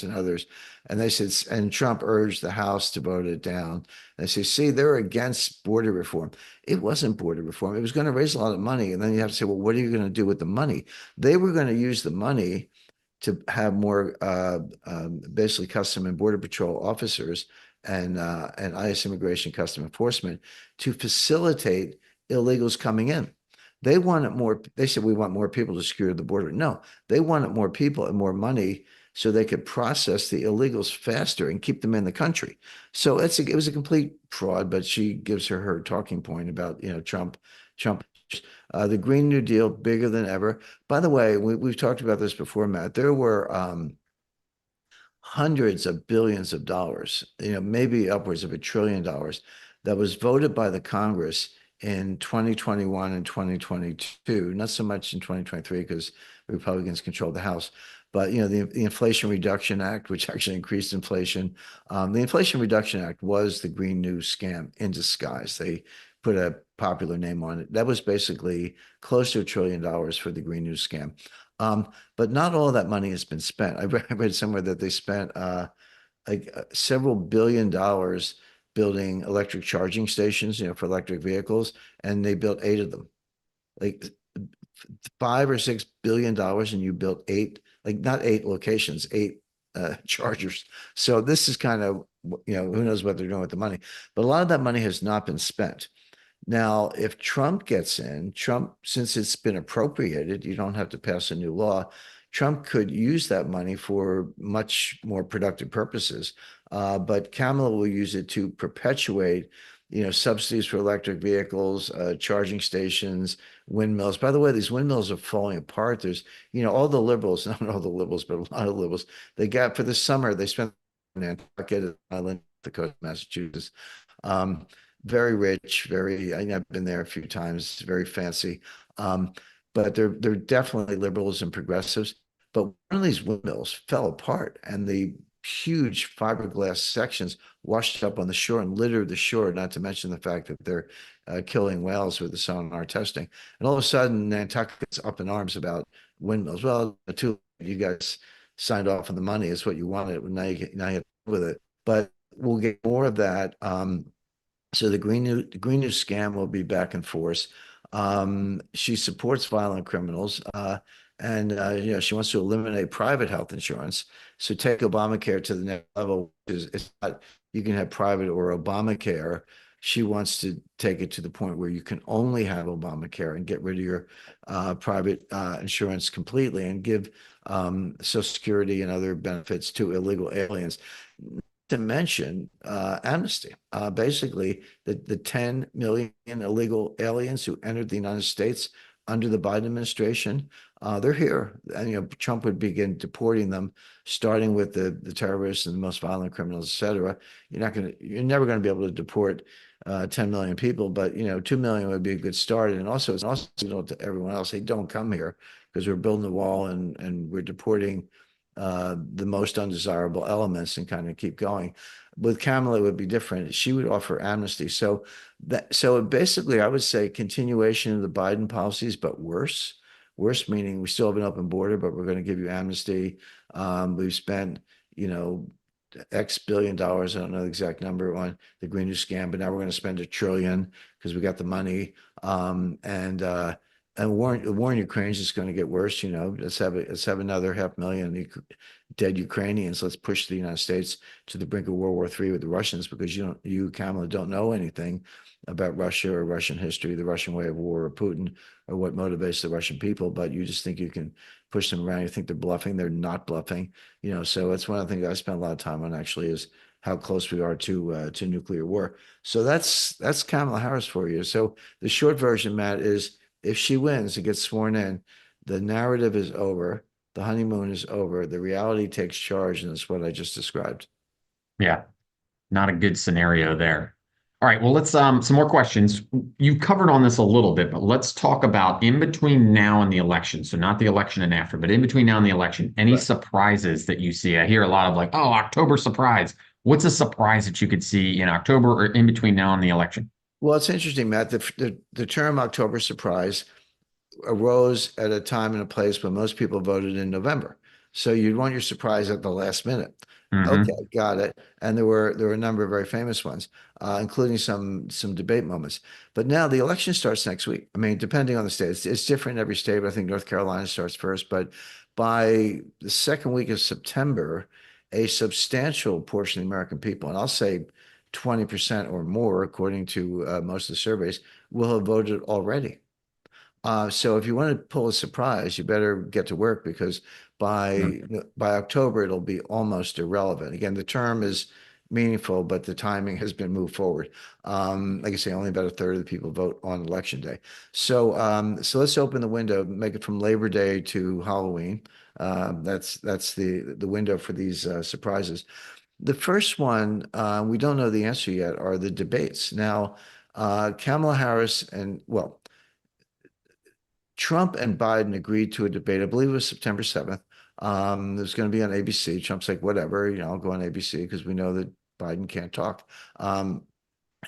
and others. And they said, and Trump urged the House to vote it down. And they say, see, they're against border reform. It wasn't border reform. It was going to raise a lot of money. And then you have to say, well, what are you going to do with the money? They were going to use the money to have more basically Custom and Border Patrol officers and ICE Immigration Custom Enforcement to facilitate illegals coming in. They wanted more. They said we want more people to secure the border. No, they wanted more people and more money so they could process the illegals faster and keep them in the country. So it was a complete fraud. But she gives her talking point about Trump. The Green New Deal bigger than ever. By the way, we've talked about this before, Matt. There were hundreds of billions of dollars, maybe upwards of $1 trillion that was voted by the Congress in 2021 and 2022, not so much in 2023 because Republicans controlled the House, but the Inflation Reduction Act, which actually increased inflation. The Inflation Reduction Act was the Green New scam in disguise. They put a popular name on it. That was basically close to $1 trillion for the Green New scam. But not all of that money has been spent. I read somewhere that they spent several $billion building electric charging stations, for electric vehicles, and they built 8 of them. Like $5 or $6 billion, and you built 8, like not 8 locations, 8 chargers. So this is kind of, who knows what they're doing with the money. But a lot of that money has not been spent. Now, if Trump gets in, since it's been appropriated, you don't have to pass a new law. Trump could use that money for much more productive purposes. But Kamala will use it to perpetuate, subsidies for electric vehicles, charging stations, windmills. By the way, these windmills are falling apart. There's, all the liberals, not all the liberals, but a lot of liberals, they got for the summer, they spent in Nantucket Island, the coast of Massachusetts. Very rich, I've been there a few times, very fancy. But they're definitely liberals and progressives. But one of these windmills fell apart and the huge fiberglass sections washed up on the shore and littered the shore, not to mention the fact that they're killing whales with the sonar testing. And all of a sudden, Nantucket's up in arms about windmills. Well, you guys signed off on the money. It's what you wanted. Now you get with it. But we'll get more of that. So the Green New scam will be back and forth. She supports violent criminals, and she wants to eliminate private health insurance. So take Obamacare to the next level. It's not you can have private or Obamacare. She wants to take it to the point where you can only have Obamacare and get rid of your private insurance completely, and give Social Security and other benefits to illegal aliens. To mention amnesty. Basically, the 10 million illegal aliens who entered the United States under the Biden administration, they're here. And, Trump would begin deporting them, starting with the terrorists and the most violent criminals, et cetera. You're never going to be able to deport 10 million people, but 2 million would be a good start. And also, it's also to everyone else, hey, don't come here because we're building the wall and we're deporting the most undesirable elements and kind of keep going. With Kamala, it would be different. She would offer amnesty. So basically, I would say continuation of the Biden policies, but worse. Worse meaning we still have an open border, but we're going to give you amnesty. We've spent, you know, X billion dollars. I don't know the exact number on the Green New Scam, but now we're going to spend $1 trillion because we got the money. And war in Ukraine is just going to get worse. Let's have another 500,000 dead Ukrainians. Let's push the United States to the brink of World War III with the Russians because you, Kamala, don't know anything about Russia or Russian history, the Russian way of war, or Putin, or what motivates the Russian people. But you just think you can push them around. You think they're bluffing. They're not bluffing. So it's one of the things I spent a lot of time on actually is how close we are to nuclear war. So that's Kamala Harris for you. So the short version, Matt, is if she wins and gets sworn in, the narrative is over. The honeymoon is over. The reality takes charge, and it's what I just described. Yeah, not a good scenario there. All right, well, let's some more questions. You covered on this a little bit, but let's talk about in between now and the election. So not the election and after, but in between now and the election, any Right. surprises that you see? I hear a lot of like, oh, October surprise. What's a surprise that you could see in October or in between now and the election? Well, it's interesting, Matt. The term October surprise arose at a time and a place when most people voted in November. So you'd want your surprise at the last minute. Okay, Hmm. got it. And there were a number of very famous ones, including some debate moments. But now the election starts next week. I mean, depending on the state, it's different in every state. But I think North Carolina starts first. But by the second week of September, a substantial portion of the American people, and I'll say 20% or more, according to most of the surveys, will have voted already. So if you want to pull a surprise, you better get to work because by October it'll be almost irrelevant. Again, the term is meaningful, but the timing has been moved forward. Like I say, only about a third of the people vote on election day. So let's open the window, make it from Labor Day to Halloween. That's the window for these surprises. The first one, we don't know the answer yet, are the debates. Now, Kamala Harris and, well, Trump and Biden agreed to a debate. I believe it was September 7th. It was going to be on ABC. Trump's like, whatever, I'll go on ABC because we know that Biden can't talk.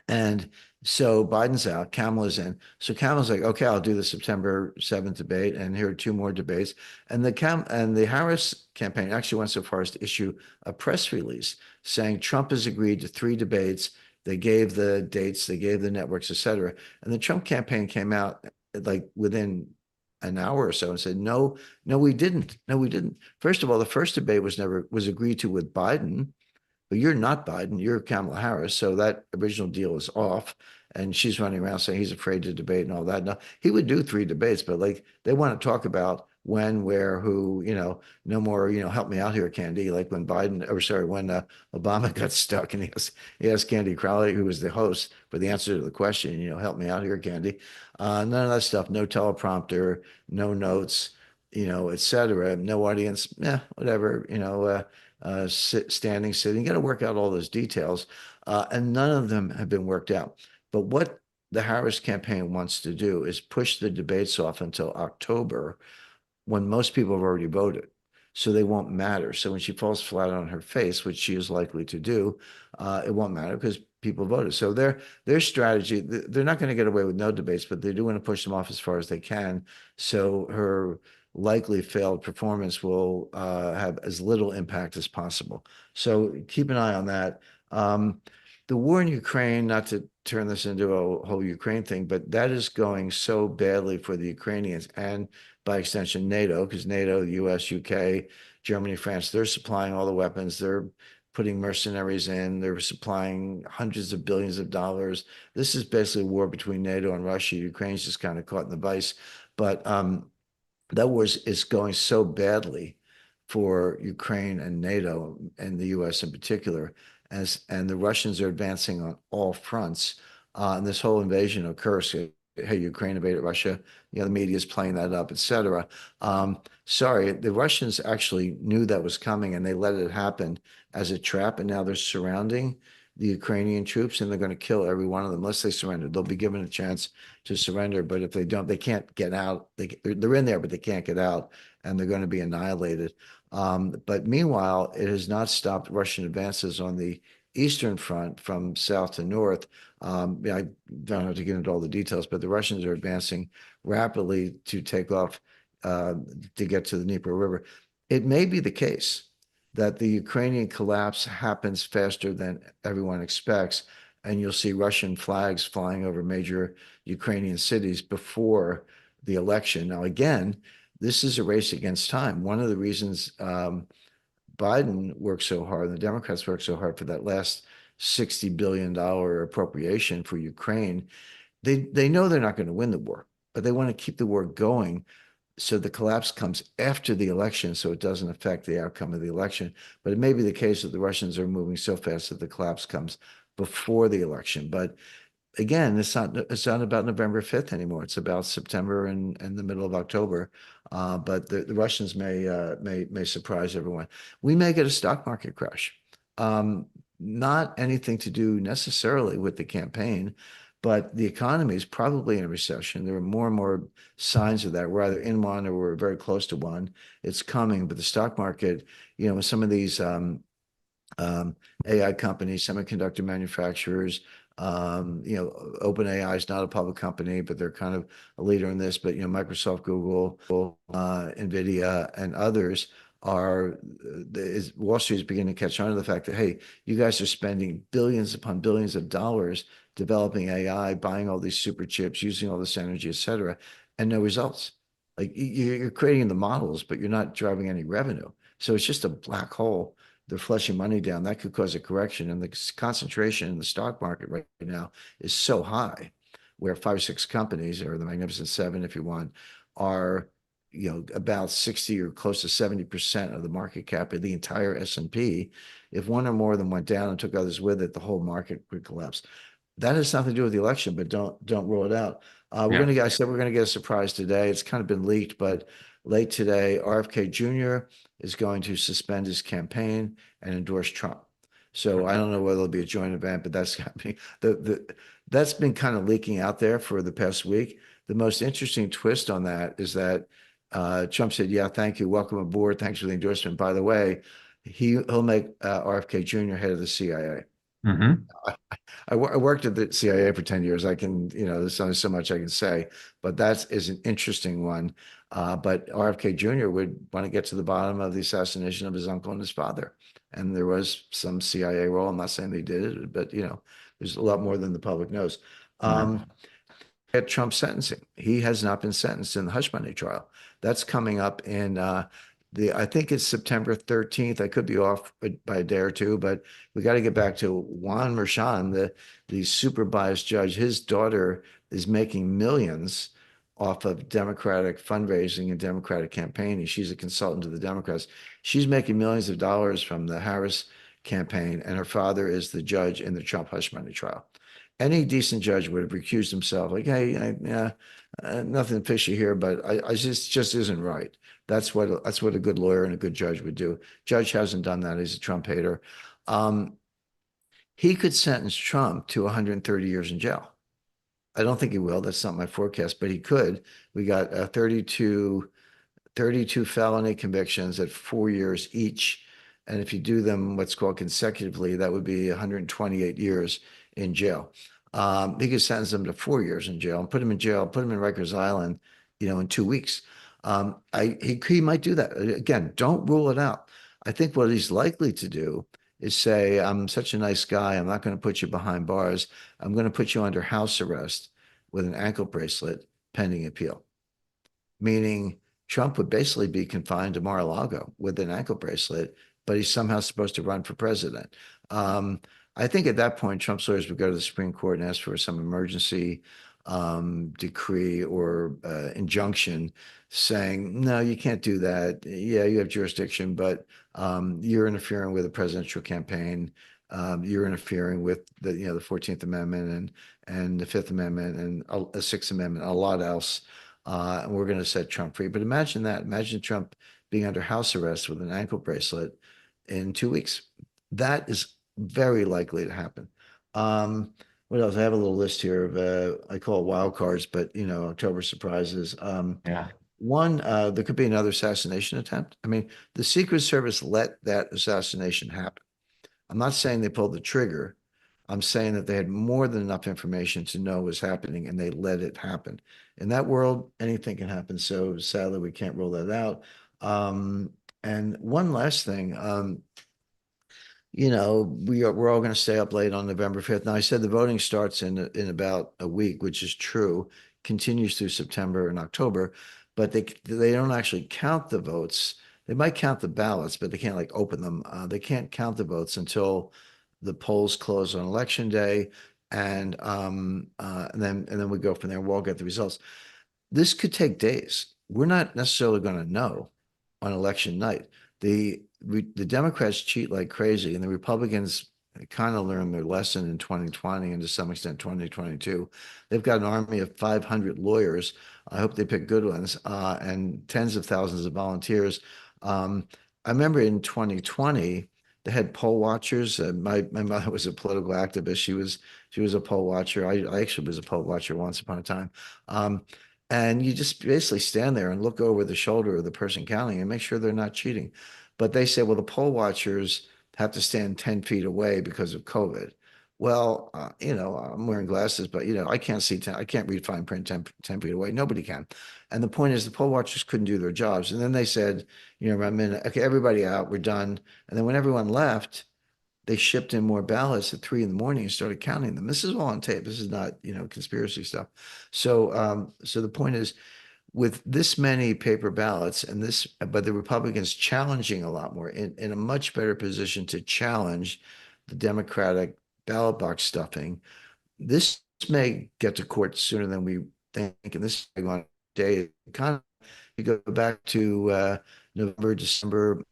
And so Biden's out, Kamala's in. So Kamala's like, okay, I'll do the September 7th debate, and here are two more debates. And the Harris campaign actually went so far as to issue a press release saying Trump has agreed to three debates. They gave the dates, they gave the networks, et cetera. And the Trump campaign came out like within an hour or so and said, no, no, we didn't. No, we didn't. First of all, the first debate was agreed to with Biden, but you're not Biden, you're Kamala Harris. So that original deal is off. And she's running around saying he's afraid to debate and all that. No, he would do three debates, but like they want to talk about when, where, who, no more, help me out here, Candy. Like when when Obama got stuck and he asked Candy Crowley, who was the host, for the answer to the question, help me out here, Candy. None of that stuff, no teleprompter, no notes, et cetera, no audience, whatever, standing, sitting. You got to work out all those details, and none of them have been worked out. But what the Harris campaign wants to do is push the debates off until October, when most people have already voted, so they won't matter. So when she falls flat on her face, which she is likely to do, it won't matter because people voted. So their strategy, they're not going to get away with no debates, but they do want to push them off as far as they can. So her likely failed performance will have as little impact as possible. So keep an eye on that. The war in Ukraine, not to turn this into a whole Ukraine thing, but that is going so badly for the Ukrainians and by extension NATO, because NATO, the US, UK, Germany, France, they're supplying all the weapons. They're putting mercenaries in. They're supplying hundreds of billions of dollars. This is basically a war between NATO and Russia. Ukraine's just kind of caught in the vice. But that war is going so badly for Ukraine and NATO and the US in particular, and the Russians are advancing on all fronts. And this whole invasion of Kursk, hey, Ukraine invaded Russia, the media is playing that up, etc. Sorry, the Russians actually knew that was coming and they let it happen as a trap, and now they're surrounding the Ukrainian troops and they're going to kill every one of them unless they surrender. They'll be given a chance to surrender, but if they don't, they can't get out. They're in there, but they can't get out, and they're going to be annihilated. But meanwhile, it has not stopped Russian advances on the Eastern Front from south to north. I don't have to get into all the details, but the Russians are advancing rapidly to take off to get to the Dnieper River. It may be the case that the Ukrainian collapse happens faster than everyone expects, and you'll see Russian flags flying over major Ukrainian cities before the election. Now, again, this is a race against time. One of the reasons Biden worked so hard, the Democrats worked so hard for that last $60 billion appropriation for Ukraine, they know they're not going to win the war, but they want to keep the war going. So the collapse comes after the election, so it doesn't affect the outcome of the election. But it may be the case that the Russians are moving so fast that the collapse comes before the election. But again, it's not about November 5th anymore. It's about September and the middle of October. But the Russians may surprise everyone. We may get a stock market crash. Not anything to do necessarily with the campaign, but the economy is probably in a recession. There are more and more signs of that. We're either in one or we're very close to one. It's coming, but the stock market, with some of these AI companies, semiconductor manufacturers, OpenAI is not a public company, but they're kind of a leader in this. But Microsoft, Google, Nvidia, and others Wall Street is beginning to catch on to the fact that, hey, you guys are spending billions upon billions of dollars developing AI, buying all these super chips, using all this energy, et cetera, and no results. Like you're creating the models, but you're not driving any revenue. So it's just a black hole. They're flushing money down. That could cause a correction. And the concentration in the stock market right now is so high, where 5 or 6 companies, or the Magnificent Seven, if you want, are about 60 or close to 70% of the market cap of the entire S&P. If one or more of them went down and took others with it, the whole market would collapse. That has nothing to do with the election, but don't rule it out. I said we're gonna get a surprise today. It's kind of been leaked, but late today, RFK Jr. is going to suspend his campaign and endorse Trump. So I don't know whether it'll be a joint event, but that's been kind of leaking out there for the past week. The most interesting twist on that is that Trump said, "Yeah, thank you, welcome aboard, thanks for the endorsement. By the way, he'll make RFK Jr. head of the CIA." Mm-hmm. I worked at the CIA for 10 years. I can, there's only so much I can say, but that is an interesting one. But RFK Jr. would want to get to the bottom of the assassination of his uncle and his father. And there was some CIA role. I'm not saying they did it, but, there's a lot more than the public knows. At Trump sentencing, he has not been sentenced in the hush money trial. That's coming up in I think it's September 13th. I could be off by a day or two, but we got to get back to Juan Merchan, the super biased judge. His daughter is making millions off of Democratic fundraising and Democratic campaigning. She's a consultant to the Democrats. She's making millions of dollars from the Harris campaign, and her father is the judge in the Trump hush money trial. Any decent judge would have recused himself, like, hey, nothing fishy here, but I just isn't right. That's what a good lawyer and a good judge would do. Judge hasn't done that. He's a Trump hater. He could sentence Trump to 130 years in jail. I don't think he will. That's not my forecast, but he could. We got 32 felony convictions at 4 years each. And if you do them what's called consecutively, that would be 128 years in jail. He could sentence them to 4 years in jail and put him in jail, put him in Rikers Island, in 2 weeks. He might do that. Again, don't rule it out. I think what he's likely to do is say, I'm such a nice guy, I'm not going to put you behind bars. I'm going to put you under house arrest with an ankle bracelet pending appeal. Meaning Trump would basically be confined to Mar-a-Lago with an ankle bracelet, but he's somehow supposed to run for president. I think at that point, Trump's lawyers would go to the Supreme Court and ask for some emergency decree or injunction saying, no, you can't do that. Yeah, you have jurisdiction, but you're interfering with a presidential campaign. You're interfering with the 14th Amendment and the Fifth Amendment and a Sixth Amendment, a lot else. And we're going to set Trump free. But imagine that. Imagine Trump being under house arrest with an ankle bracelet in 2 weeks. That is very likely to happen. What else? I have a little list here of I call it wild cards, but October surprises. Yeah. One, there could be another assassination attempt. I mean, the Secret Service let that assassination happen. I'm not saying they pulled the trigger. I'm saying that they had more than enough information to know what was happening and they let it happen. In that world, anything can happen. So sadly, we can't rule that out. And one last thing, we're all going to stay up late on November 5th. Now, I said the voting starts in about a week, which is true, continues through September and October, but they don't actually count the votes. They might count the ballots, but they can't like open them. They can't count the votes until the polls close on election day, and then we go from there. We'll all get the results. This could take days. We're not necessarily going to know on election night. The Democrats cheat like crazy, and the Republicans kind of learned their lesson in 2020 and to some extent 2022. They've got an army of 500 lawyers. I hope they pick good ones, and tens of thousands of volunteers. I remember in 2020 they had poll watchers. My mother was a political activist. She was a poll watcher. I actually was a poll watcher once upon a time. And you just basically stand there and look over the shoulder of the person counting and make sure they're not cheating. But they say, well, the poll watchers have to stand 10 feet away because of COVID. Well, I'm wearing glasses, but I can't see 10, I can't read fine print 10 feet away. Nobody can. And the point is the poll watchers couldn't do their jobs. And then they said, around minute, okay, everybody out, we're done. And then when everyone left, they shipped in more ballots at 3 in the morning and started counting them. This is all on tape. This is not, conspiracy stuff. So the point is, with this many paper ballots but the Republicans challenging a lot more in a much better position to challenge the Democratic ballot box stuffing. This may get to court sooner than we think, and this is on day. Kind of, you go back to November, December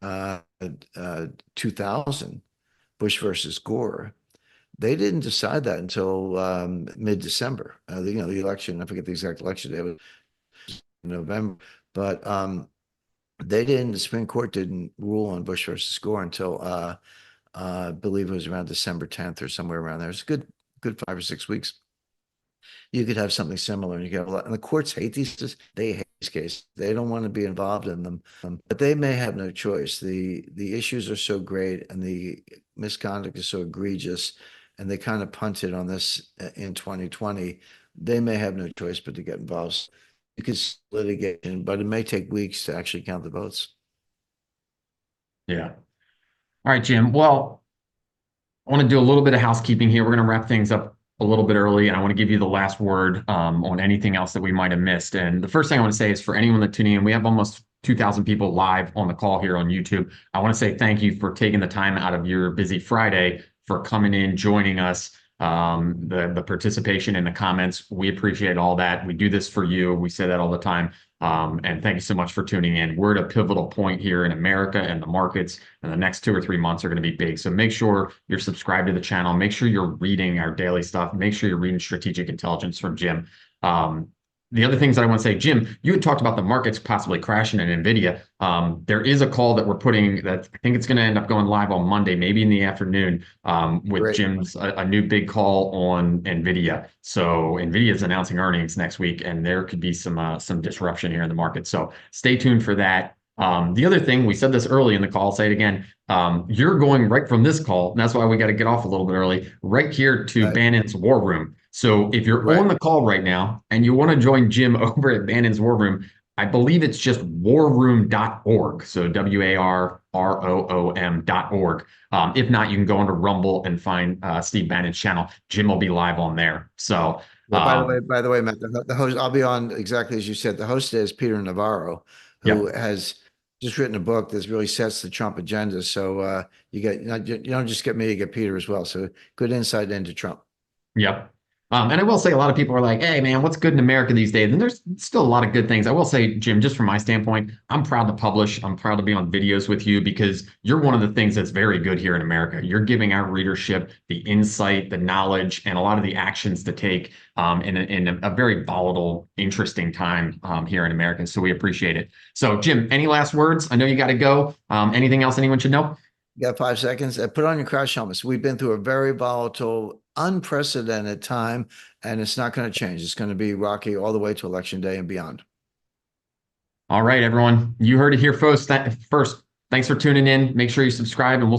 2000. Bush versus Gore. They didn't decide that until mid-December. The election, I forget the exact election day, it was in November, but the Supreme Court didn't rule on Bush versus Gore until I believe it was around December 10th or somewhere around there. It's a good 5 or 6 weeks. You could have something similar, and you could have a lot. And the courts hate they hate these cases. They don't want to be involved in them, but they may have no choice. The issues are so great, and the misconduct is so egregious, and they kind of punted on this in 2020. They may have no choice but to get involved. You could litigation, but it may take weeks to actually count the votes. Yeah. All right, Jim. Well, I want to do a little bit of housekeeping here. We're going to wrap things up a little bit early, and I want to give you the last word on anything else that we might have missed. And the first thing I want to say is for anyone that's tuning in, we have almost 2,000 people live on the call here on YouTube. I want to say thank you for taking the time out of your busy Friday for coming in, joining us, the participation in the comments. We appreciate all that. We do this for you. We say that all the time. And thank you so much for tuning in. We're at a pivotal point here in America, and the markets and the next 2 or 3 months are going to be big. So make sure you're subscribed to the channel. Make sure you're reading our daily stuff. Make sure you're reading Strategic Intelligence from Jim. The other things that I want to say, Jim, you had talked about the markets possibly crashing in NVIDIA. There is a call that we're putting that I think it's going to end up going live on Monday, maybe in the afternoon, with Great. Jim's a new big call on NVIDIA. So NVIDIA is announcing earnings next week, and there could be some disruption here in the market. So stay tuned for that. The other thing, we said this early in the call, I'll say it again. You're going right from this call, and that's why we got to get off a little bit early, right here to Bannon's War Room. So if you're on the call right now and you want to join Jim over at Bannon's War Room, I believe it's just warroom.org. So WARROOM.org. If not, you can go onto Rumble and find Steve Bannon's channel. Jim will be live on there. So Yeah, by the way, Matt, the host, I'll be on exactly as you said. The host is Peter Navarro, who yep. has just written a book that really sets the Trump agenda. So you don't just get me, you get Peter as well. So good insight into Trump. Yep. And I will say a lot of people are like, hey, man, what's good in America these days? And there's still a lot of good things. I will say, Jim, just from my standpoint, I'm proud to publish. I'm proud to be on videos with you because you're one of the things that's very good here in America. You're giving our readership the insight, the knowledge, and a lot of the actions to take in a very volatile, interesting time here in America. So we appreciate it. So, Jim, any last words? I know you got to go. Anything else anyone should know? You got 5 seconds. Put on your crash helmets. We've been through a very volatile, unprecedented time, and it's not going to change. It's going to be rocky all the way to election day and beyond. All right, everyone. You heard it here first. Thanks for tuning in. Make sure you subscribe, and we'll